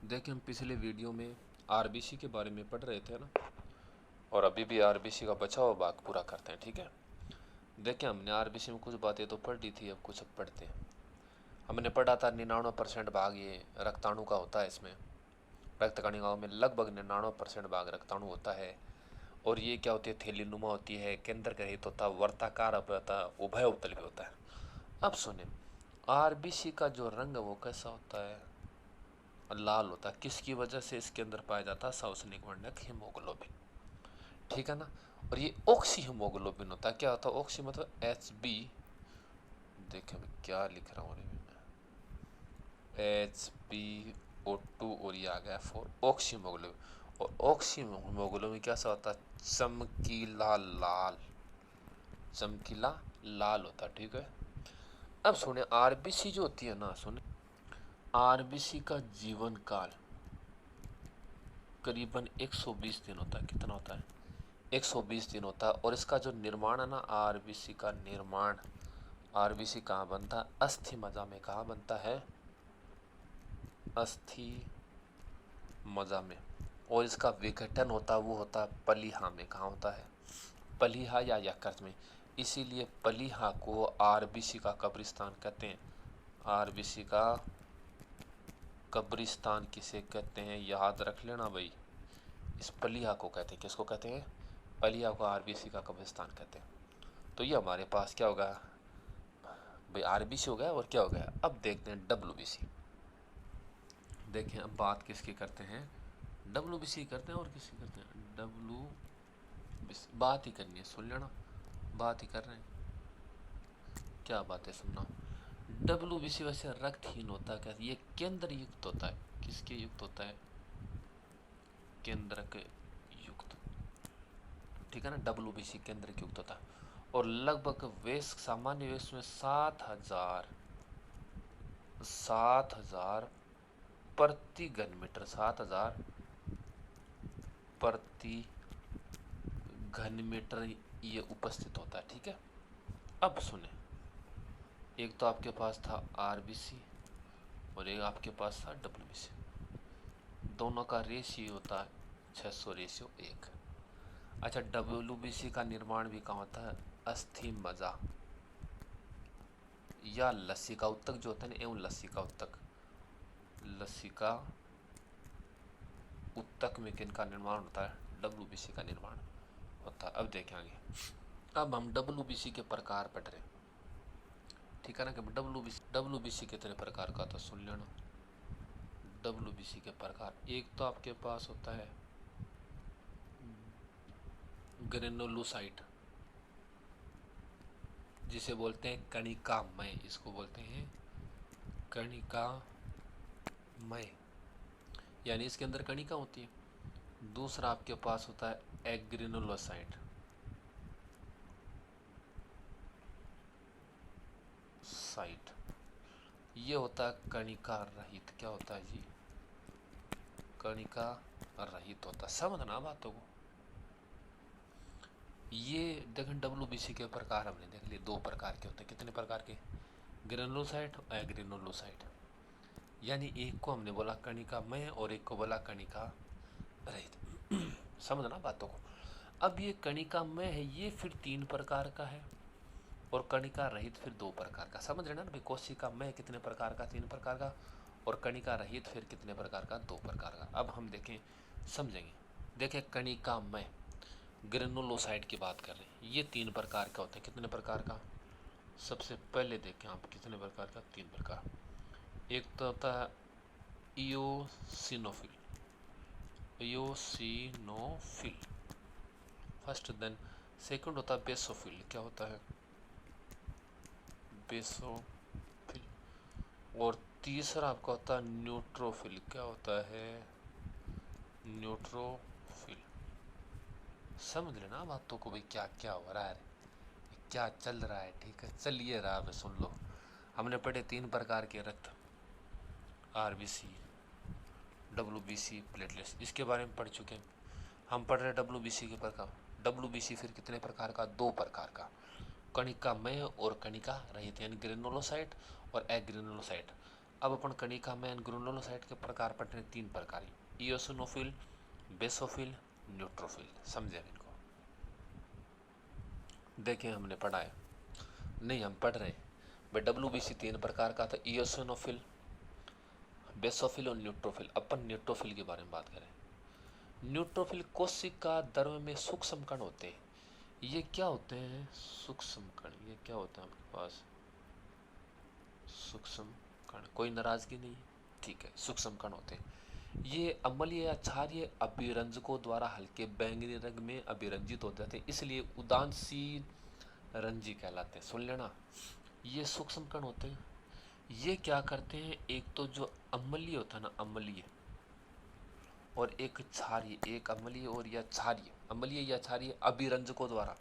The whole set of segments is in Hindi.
देखिए हम पिछले वीडियो में आरबीसी के बारे में पढ़ रहे थे ना, और अभी भी आरबीसी का बचा हुआ भाग पूरा करते हैं। ठीक है, देखिए हमने आरबीसी में कुछ बातें तो पढ़ ली थी, अब कुछ अब पढ़ते हैं। हमने पढ़ा था 99% भाग ये रक्ताणु का होता है। इसमें रक्त कणिकाओं में लगभग 99% भाग रक्ताणु होता है। और ये क्या होती है, थैलीनुमा होती है, केंद्र रहित होता है, वर्ताकार होता है, उभय अवतल भी होता है। अब सुने, आरबीसी का जो रंग है वो कैसा होता है, लाल होता है। किसकी वजह से इसके अंदर पाया जाता है, सवसनिक वर्णक हीमोग्लोबिन। ठीक है ना। और ये ऑक्सी हीमोग्लोबिन होता है। क्या होता है ऑक्सी मतलब HB, देखें मैं क्या लिख रहा हूँ, HbO2 और ये आ गया फॉर ऑक्सी हीमोग्लोबिन। और ऑक्सी हीमोग्लोबिन कैसा होता है, चमकीला लाल, चमकीला लाल होता है। ठीक है, अब सुने आरबीसी जो होती है ना, सुने आरबीसी का जीवन काल करीबन 120 दिन होता है। कितना होता है, 120 दिन होता है। और इसका जो निर्माण है ना, आरबीसी का निर्माण, आरबीसी कहाँ बनता है, अस्थि मज्जा में। कहाँ बनता है, अस्थि मज्जा में। और इसका विघटन होता है, वो होता है पलीहा में। कहाँ होता है, पलीहा या यकृत में। इसीलिए पलीहा को आरबीसी का कब्रिस्तान कहते हैं। आरबीसी का कब्रिस्तान किसे कहते हैं, याद रख लेना भाई। इस पलीहा को कहते हैं, किसको कहते हैं, पलीहा को आरबीसी का कब्रिस्तान कहते हैं। तो ये हमारे पास क्या होगा भाई, आरबीसी हो गया। और क्या हो गया, अब देखते हैं डब्ल्यूबीसी। देखें अब बात किसकी करते हैं, डब्ल्यूबीसी करते हैं। और किसकी करते हैं, डब्ल्यूबीसी। बात ही करनी है, सुन लेना, बात ही कर रहे हैं, क्या बात है सुनना। डब्ल्यूबीसी वैसे रक्तहीन होता है क्या, ये केंद्र युक्त होता है। किसके युक्त होता है, केंद्र के युक्त। ठीक है ना, डब्ल्यूबीसी केंद्र के युक्त होता है। और लगभग वेश, सामान्य वेश में 7,000 प्रति घन मीटर, 7,000 प्रति घन मीटर ये उपस्थित होता है। ठीक है, अब सुने, एक तो आपके पास था आरबीसी और एक आपके पास था डब्ल्यूबीसी। दोनों का रेशियो होता है 600:1। अच्छा, डब्ल्यूबीसी का निर्माण भी कहाँ होता है, अस्थि मज्जा या लसिका उत्तक जो होता है ना, एवं लसिका उत्तक, लसिका उत्तक में किनका निर्माण होता है, डब्ल्यूबीसी का निर्माण होता है। अब देखेंगे, अब हम डब्ल्यूबीसी के प्रकार पढ़ रहे हैं। ठीक है ना, कि डब्ल्यूबीसी कितने प्रकार का था सुन लेना। डब्ल्यूबीसी के प्रकार, एक तो आपके पास होता है ग्रेनुलोसाइट, जिसे बोलते हैं कणिकामय, इसको बोलते हैं कणिकामय, यानी इसके अंदर कणिका होती है। दूसरा आपके पास होता है एग्रेनुलोसाइट, साइट, ये होता है कणिका रहित। क्या होता है जी, कणिका रहित होता है। समझना बातों को। ये देखें डब्ल्यूबीसी के प्रकार हमने देख लिए, 2 प्रकार के होते हैं। कितने प्रकार के, ग्रेनुलोसाइट और एग्रेनुलोसाइट। यानी एक को हमने बोला कणिकामय और एक को बोला कणिका रहित। समझना बातों को। अब ये कणिकामय है, ये फिर 3 प्रकार का है, और कणिका रहित फिर 2 प्रकार का। समझ रहे ना भाई, कोशिकामय कितने प्रकार का, 3 प्रकार का, और कणिका रहित फिर कितने प्रकार का, 2 प्रकार का। अब हम देखें, समझेंगे। देखें कणिकामय, ग्रेनुलोसाइट की बात कर रहे हैं, ये 3 प्रकार का होते हैं। कितने प्रकार का, सबसे पहले देखें आप, कितने प्रकार का, 3 प्रकार। एक तो होता है इयोसिनोफिल, इयोसिनोफिल फर्स्ट। देन सेकंड होता है बेसोफिल। क्या होता है, बेसोफिल। और तीसरा आपका होता है न्यूट्रोफिल। क्या होता है, न्यूट्रोफिल। समझ लेना बातों को भाई, क्या क्या हो रहा है, क्या चल रहा है। ठीक है, चलिए रहा है, सुन लो। हमने पढ़े 3 प्रकार के रक्त, आरबीसी, डब्ल्यूबीसी, प्लेटलेट्स, इसके बारे में पढ़ चुके हैं। हम पढ़ रहे डब्ल्यूबीसी के प्रकार। डब्ल्यूबीसी फिर कितने प्रकार का, 2 प्रकार का, कणिकामय और कणिका रहित, यानी ग्रेनुलोसाइट और एग्रेनुलोसाइट। अब अपन कणिका में ग्रेनुलोसाइट के प्रकार पढ़ रहे हैं, 3 प्रकार, इओसिनोफिल, बेसोफिल, न्यूट्रोफिल। समझे इनको? देखें हमने पढ़ा है नहीं, हम पढ़ रहे हैं भाई WBC 3 प्रकार का था, इओसिनोफिल, बेसोफिल और न्यूट्रोफिल। अपन न्यूट्रोफिल के बारे में बात करें। न्यूट्रोफिल कोशिका द्रव्य में सूक्ष्म कण होते हैं। ये क्या होते हैं? सूक्ष्म कण। ये क्या होता है आपके पास? सूक्ष्म कण। कोई नाराजगी नहीं? ठीक है, सूक्ष्म कण होते हैं। ये अम्लीय या क्षारीय अभिरंजकों द्वारा हल्के बैंगनी रंग में अभिरंजित हो जाते हैं, इसलिए उदासीन रंजी कहलाते हैं। सुन लेना, ये सूक्ष्म कण होते हैं। ये क्या करते हैं? एक तो जो अम्लीय होता है ना, अम्लीय, और एक क्षारीय, एक अम्लीय और या क्षारीय, अम्लीय या क्षारीय अभिरंजकों द्वारा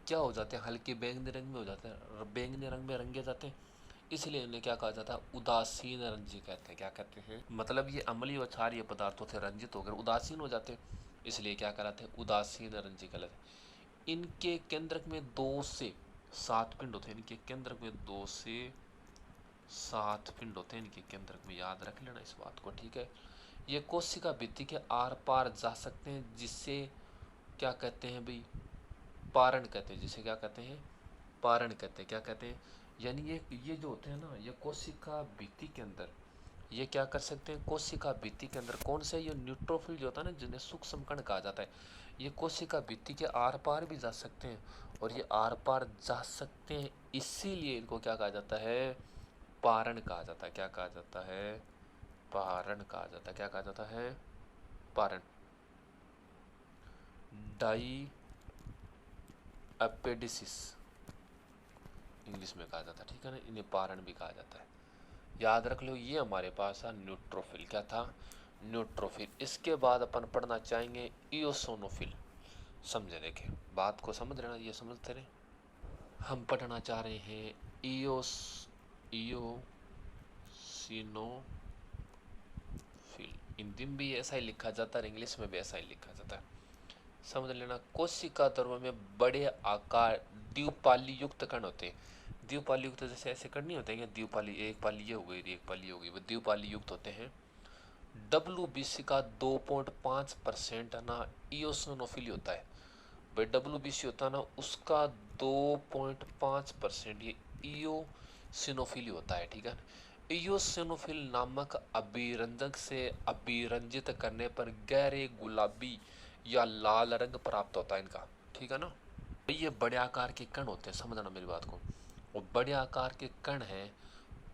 क्या हो जाते हैं? हल्के बैंगनी रंग में हो जाते हैं, बैंगनी रंग में रंगे जाते हैं, इसलिए इन्हें क्या कहा जाता है? उदासीन रंजी कहते हैं। क्या कहते हैं? मतलब ये अम्लीय और क्षारीय पदार्थों से रंजित होकर उदासीन हो जाते हैं, इसलिए क्या कहलाते हैं? उदासीन रंजी कहलाते हैं। इनके केंद्रक में 2 से 7 पिंड होते हैं। इनके केंद्रक में 2 से 7 पिंड होते हैं इनके केंद्रक में, याद रख लेना इस बात को, ठीक है? ये कोशिका भित्ति के आर पार जा सकते हैं, जिससे क्या कहते हैं भाई? पारण कहते हैं। जिसे क्या कहते हैं? पारण कहते हैं। क्या कहते हैं? यानी ये जो होते हैं ना, ये कोशिका भित्ति के अंदर ये क्या कर सकते हैं? कोशिका भित्ति के अंदर कौन से? ये न्यूट्रोफिल जो होता है ना, जिन्हें सूक्ष्म कण कहा जाता है, ये कोशिका भित्ति के आर पार भी जा सकते हैं, और ये आर पार जा सकते हैं, इसीलिए इनको क्या कहा जाता है? पारण कहा जाता है। क्या कहा जाता है? पारण कहा जाता है। क्या कहा जाता है? पारण। डाई एपेडिसिस इंग्लिश में कहा जाता है, ठीक है ना? इन्हें पारण भी कहा जाता है। याद रख लो, ये हमारे पास है न्यूट्रोफिल। क्या था? न्यूट्रोफिल। इसके बाद अपन पढ़ना चाहेंगे इओसोनोफिल। समझे? देखे, बात को समझ लेना, ये समझते रहे। हम पढ़ना चाह रहे हैं इओसिनोफिल। हिंदी में भी ऐसा ही लिखा जाता है, इंग्लिश में भी ऐसा ही लिखा जाता है। समझ लेना, कोशिका द्रव्य में बड़े आकार द्विपाली युक्त कण होते हैं। द्विपाली युक्त जैसे ऐसे कण नहीं होते हैं? द्विपाली, एक पाली ये हो गई, एक पाली ये हो गई, वो द्विपाली युक्त होते हैं। WBC का 2.5% ना इओसिनोफिल होता है भाई। WBC होता है ना, उसका 2.5% ये इओसिनोफिल होता है, ठीक है? इओसिनोफिल नामक अभिरंजक से अभिरंजित करने पर गहरे गुलाबी या लाल रंग प्राप्त होता है इनका, ठीक है ना? ये बड़े आकार के कण होते हैं, समझना मेरी बात को। और बड़े आकार के कण हैं,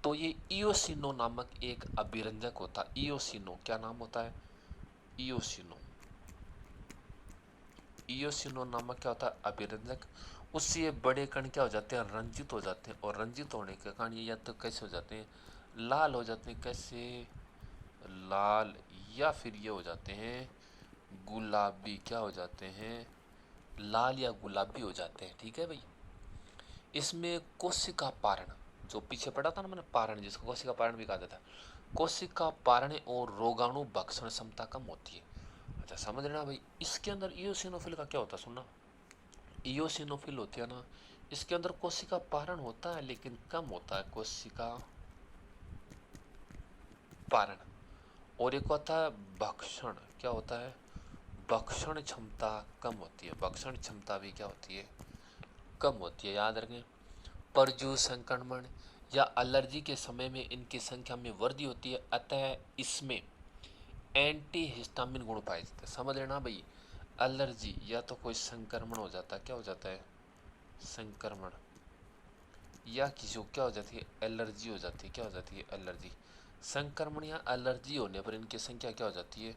तो ये इओसिनो नामक एक अभिरंजक होता है। इओसिनो क्या नाम होता है? इओसिनो। इओसिनो नामक क्या होता है? अभिरंजक। उससे ये बड़े कण क्या हो जाते हैं? रंजित हो जाते हैं, और रंजित होने के कारण ये या तो कैसे हो जाते हैं? लाल हो जाते हैं। कैसे? लाल। या फिर ये हो जाते हैं गुलाबी। क्या हो जाते हैं? लाल या गुलाबी हो जाते हैं, ठीक है भाई? इसमें कोशिका पारण, जो पीछे पढ़ा था ना मैंने, पारण, जिसको कोशिका पारण भी कहा जाता है, कोशिका पारण और रोगाणु भक्षण क्षमता कम होती है। अच्छा, समझ लेना भाई, इसके अंदर इओसिनोफिल का क्या होता है? सुनना, इओसिनोफिल होती है ना, इसके अंदर कोशिका पारण होता है, लेकिन कम होता है कोशिका पारण। और एक होता है भक्षण। क्या होता है? भक्षण क्षमता कम होती है। भक्षण क्षमता भी क्या होती है? कम होती है। याद रखें, परजीवी संक्रमण या एलर्जी के समय में इनकी संख्या में वृद्धि होती है, अतः इसमें एंटी हिस्टामिन गुण पाए जाते हैं। समझ लेना भाई, एलर्जी या तो कोई संक्रमण हो जाता है, क्या हो जाता है? संक्रमण। या किसी को क्या हो जाती है? एलर्जी हो जाती है। क्या हो जाती है? एलर्जी। संक्रमण या एलर्जी होने पर इनकी संख्या क्या हो जाती है?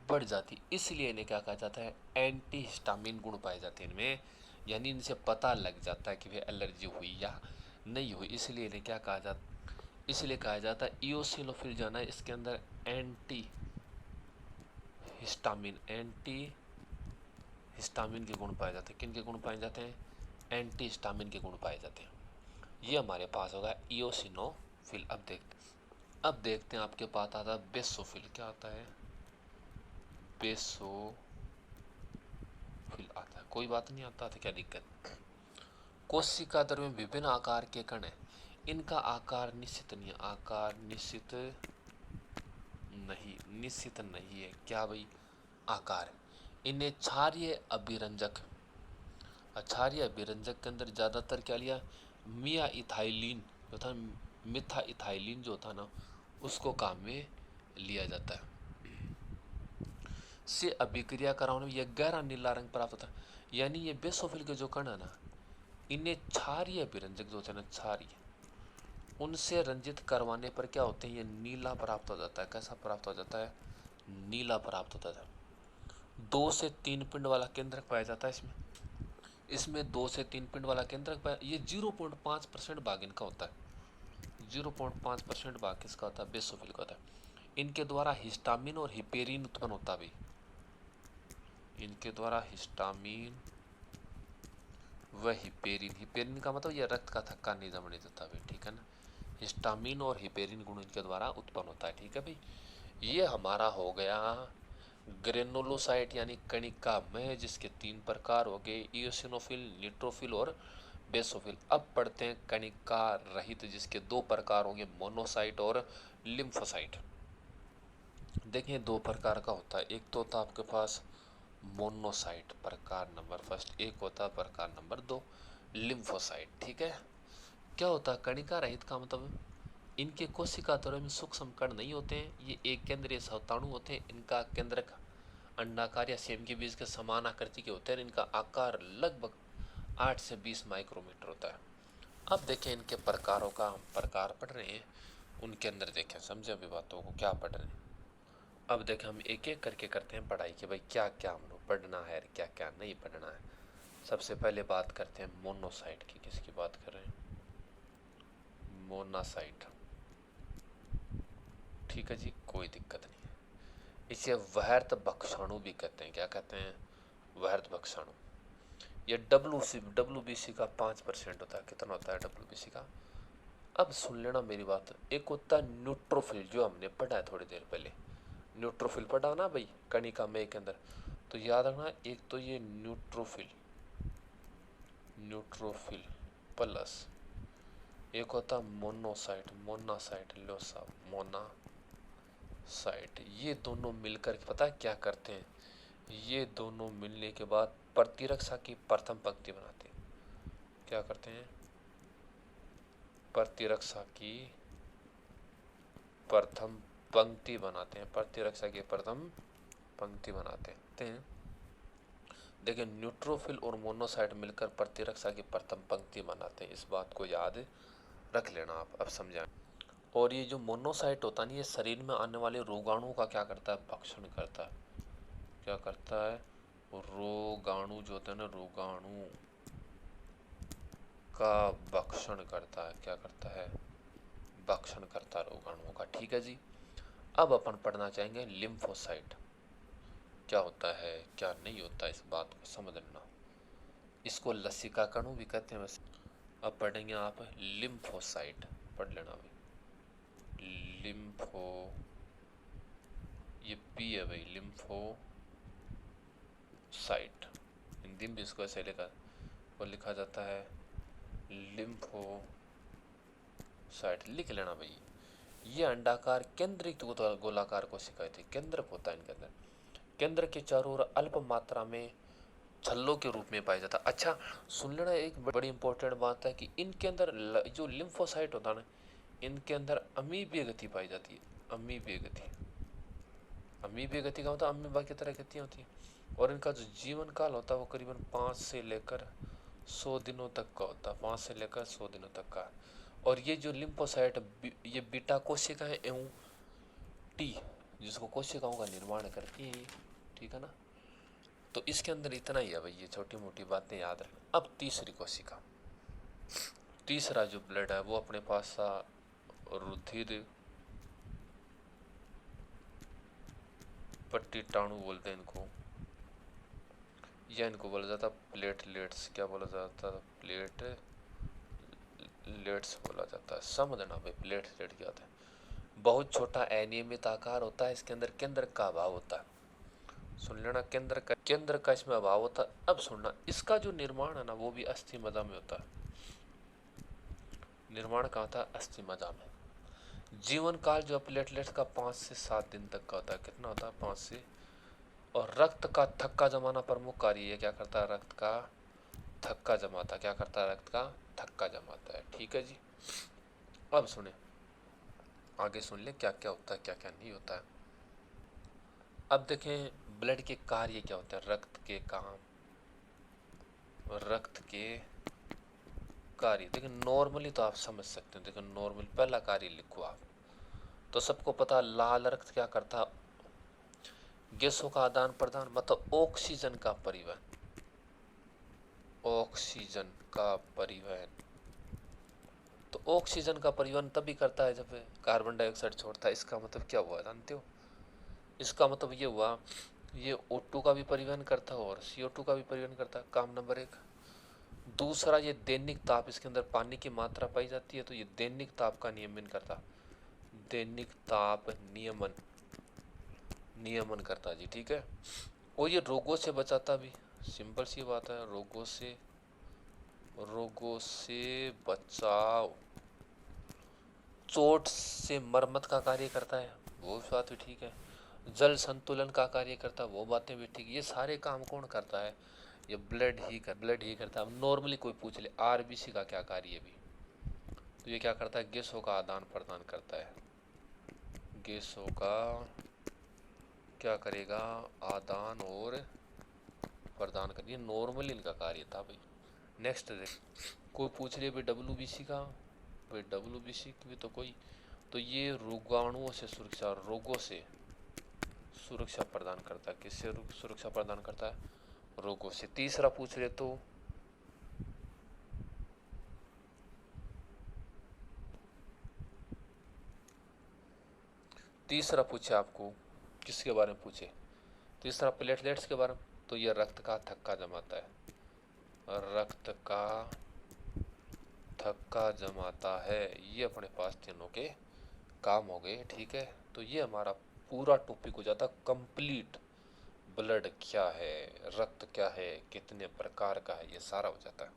बढ़ जाती है, इसलिए इन्हें क्या कहा जाता है? एंटी हिस्टामिन गुण पाए जाते हैं इनमें। यानी इनसे पता लग जाता है कि भाई एलर्जी हुई या नहीं हुई, इसलिए इन्हें क्या कहा जाता? इसलिए कहा जाता है इओसिनोफिल जो है ना, इसके अंदर एंटी हिस्टामिन, एंटी हिस्टामिन के गुण पाए जाते हैं। किन के गुण पाए जाते हैं? एंटी हिस्टामिन के गुण पाए जाते हैं। ये हमारे पास होगा इओसिनोफिल। अब देखते हैं आपके पास आता है बेसोफिल। क्या आता है? बेसोफिल आता है। कोई बात नहीं, आता तो क्या दिक्कत? कोशिका द्रव्य में विभिन्न आकार के कण हैं, इनका आकार निश्चित नहीं है, आकार निश्चित नहीं है। क्या भाई? आकार। इन्हें क्षारीय अभिरंजक, क्षारीय अभिरंजक के अंदर ज्यादातर क्या लिया? मिया इथाइलिन जो था, मिथा इथाइलिन जो था ना, उसको काम में लिया जाता है। से अभिक्रिया कराने में यह गहरा नीला रंग प्राप्त होता है। यानी ये बेसोफिल के जो कण है ना, इन्हें क्षारीय अभिरंजक जो होते हैं ना, क्षारीय, उनसे रंजित करवाने पर क्या होते हैं? ये नीला प्राप्त हो जाता है। कैसा प्राप्त हो जाता है? नीला प्राप्त होता है। 2 से 3 पिंड वाला केंद्रक पाया जाता है इसमें 2 से 3 पिंड वाला केंद्रक पाया। ये 0.5% भाग इनका होता है। 0.5% भाग किसका होता है? बेसोफिल का होता है। इनके द्वारा हिस्टामिन और हिपेरिन उत्पन्न होता है। इनके द्वारा हिस्टामिन व हिपेरिन, हिपेरिन का मतलब ये रक्त का थक्का नहीं जमने देता भाई, ठीक है ना। हिस्टामिन और हिपेरिन गुण इनके द्वारा उत्पन्न होता है, ठीक है भाई। ये हमारा हो गया ग्रेनुलोसाइट यानी कणिका में, जिसके 3 प्रकार हो गए, इओसिनोफिल, न्यूट्रोफिल और बेसोफिल। अब पढ़ते हैं कणिका रहित, जिसके 2 प्रकार होंगे, मोनोसाइट और लिम्फोसाइट। देखिए 2 प्रकार का होता है। एक तो होता है आपके पास मोनोसाइट प्रकार नंबर फर्स्ट, एक होता है प्रकार नंबर 2 लिम्फोसाइट, ठीक है। क्या होता है कणिका रहित का मतलब? इनके कोशिका द्वार में सूक्ष्म कण नहीं होते हैं, ये एक केंद्रीय सौताणु होते हैं। इनका केंद्रक अंडाकार या सेम के बीज के समान आकृति के होते हैं। इनका आकार लगभग 8 से 20 माइक्रोमीटर होता है। अब देखें इनके प्रकारों का हम प्रकार पढ़ रहे हैं, उनके अंदर देखें, समझे अभी बातों को क्या पढ़ रहे हैं। अब देखें हम एक एक करके करते हैं पढ़ाई कि भाई क्या क्या हम लोग पढ़ना है और क्या क्या नहीं पढ़ना है। सबसे पहले बात करते हैं मोनोसाइट की। किसकी बात कर रहे हैं? मोनोसाइट, ठीक है जी, कोई दिक्कत नहीं है। इसे वहर्त भक्षाणु भी कहते हैं। क्या कहते हैं? वहर्त भक्षाणु। ये डब्ल्यूबीसी का 5% होता है। कितना होता है डब्ल्यूबीसी का? अब सुन लेना मेरी बात। एक होता है न्यूट्रोफिल, जो हमने पढ़ा है थोड़ी देर पहले, न्यूट्रोफिल पढ़ा ना भाई कणिका में के अंदर, तो याद रखना। एक तो ये न्यूट्रोफिल, न्यूट्रोफिल प्लस एक होता मोनोसाइट, मोनासाइट, लो साहब मोनासाइट। ये दोनों मिलकर पता है क्या करते हैं? ये दोनों मिलने के बाद प्रतिरक्षा की प्रथम पंक्ति बनाते हैं। क्या करते हैं? प्रतिरक्षा की प्रथम पंक्ति बनाते हैं। प्रतिरक्षा की प्रथम पंक्ति बनाते हैं। देखिए न्यूट्रोफिल और मोनोसाइट मिलकर प्रतिरक्षा की प्रथम पंक्ति बनाते हैं। इस बात को याद रख लेना आप। अब समझा। और ये जो मोनोसाइट होता है, ये शरीर में आने वाले रोगाणुओं का क्या करता है? भक्षण करता है। क्या करता है? रोगाणु जो होता है ना, रोगाणु का भक्षण करता है। क्या करता है? भक्षण करता है रोगाणुओं का, ठीक है जी। अब अपन पढ़ना चाहेंगे लिम्फोसाइट। क्या होता है क्या नहीं होता, इस बात को समझ लेना। इसको लसिका कणु भी कहते हैं वैसे। अब पढ़ेंगे आप लिम्फोसाइट, पढ़ लेना भाई। लिम्फो, ये पी है भाई, लिम्फोसाइट। हिंदी में भी इसको ऐसे लिखा जाता है लिम्फोसाइट, लिख लेना भाई। ये अंडाकार केंद्रित गोलाकार कोशिकाएं थी। केंद्रक होता है इनके अंदर। केंद्र के चारों ओर अल्प मात्रा में छल्लों के रूप में पाया जाता है। अच्छा सुन लेना, एक बड़ी इंपॉर्टेंट बात है कि इनके अंदर जो लिम्फोसाइट होता है ना, इनके अंदर अमीबीय गति पाई जाती है। अमीबीय गति, अमीबीय गति का मतलब अमीबा की तरह गतियाँ होती हैं। और इनका जो जीवन काल होता है वो करीबन 5 से लेकर 100 दिनों तक का होता है। 5 से लेकर 100 दिनों तक का। और ये जो लिम्फोसाइट, ये बीटा कोशिका है एवं टी, जिसको कोशिकाओं का निर्माण करती है, ठीक है ना। तो इसके अंदर इतना ही है भाई, ये छोटी मोटी बातें याद रखना। अब तीसरी कोशिका, तीसरा जो ब्लड है वो अपने पास था रुधिर पट्टिटाणु बोलते हैं इनको, या इनको बोला जाता प्लेटलेट्स। क्या बोला जाता? प्लेटलेट्स बोला जाता है। समझना भाई प्लेटलेट क्या होता है। बहुत छोटा अनियमित आकार होता है। इसके अंदर केंद्र का अभाव होता है। सुन लेना, केंद्र का इसमें अभाव होता है। अब सुनना, इसका जो निर्माण है ना वो भी अस्थि मज्जा में होता है। निर्माण कहाँ था? अस्थि मज्जा में। जीवन काल जो प्लेटलेट्स का 5 से 7 दिन तक का होता है। कितना होता है? 5 से। और रक्त का थक्का जमाना प्रमुख कार्य ये क्या करता है? रक्त का थक्का जमाता। क्या करता है? रक्त का थक्का जमाता है। ठीक है जी। अब सुने, आगे सुन ले क्या क्या होता है, क्या क्या नहीं होता है। अब देखें ब्लड के कार्य क्या होते हैं, रक्त के काम, रक्त के कार्य। देखिए नॉर्मली तो आप समझ सकते हैं। देखिए नॉर्मल पहला कार्य लिखो आप, तो सबको पता लाल रक्त क्या करता? गैसों का आदान प्रदान, मतलब ऑक्सीजन का परिवहन। ऑक्सीजन का परिवहन, तो ऑक्सीजन का परिवहन तभी करता है जब कार्बन डाइऑक्साइड छोड़ता है। इसका मतलब क्या हुआ जानते हो? इसका मतलब ये हुआ, ये O2 का भी परिवहन करता है और CO2 का भी परिवहन करता है। काम नंबर 1। दूसरा, ये दैनिक ताप, इसके अंदर पानी की मात्रा पाई जाती है, तो ये दैनिक ताप का नियमन करता। दैनिक ताप नियमन, नियमन करता जी। ठीक है। और ये रोगों से बचाता भी। सिंपल सी बात है, रोगों से, रोगों से बचाव। चोट से मरम्मत का कार्य करता है, वो बात भी ठीक है। जल संतुलन का कार्य करता है, वो बातें भी ठीक। ये सारे काम कौन करता है? ये ब्लड ही करता है। अब नॉर्मली कोई पूछ ले आरबीसी का क्या कार्य है भी, तो ये क्या करता है? गैसों का आदान प्रदान करता है। गैसों का क्या करेगा? आदान और प्रदान कर। ये नॉर्मली इनका कार्य था भाई। नेक्स्ट देख, कोई पूछ ले भाई डब्ल्यूबीसी का, भाई डब्ल्यूबीसी की भी तो कोई, तो ये रोगाणुओं से सुरक्षा, रोगों से सुरक्षा प्रदान करता है। किससे सुरक्षा प्रदान करता है? रोगों से। तीसरा पूछ रहे तो तीसरा पूछे आपको, किसके बारे में पूछे? तीसरा प्लेटलेट्स के बारे में, तो ये रक्त का थक्का जमाता है। रक्त का थक्का जमाता है। ये अपने पास तीनों के काम हो गए। ठीक है, तो ये हमारा पूरा टॉपिक हो जाता कंप्लीट। ब्लड क्या है, रक्त क्या है, कितने प्रकार का है, ये सारा हो जाता है।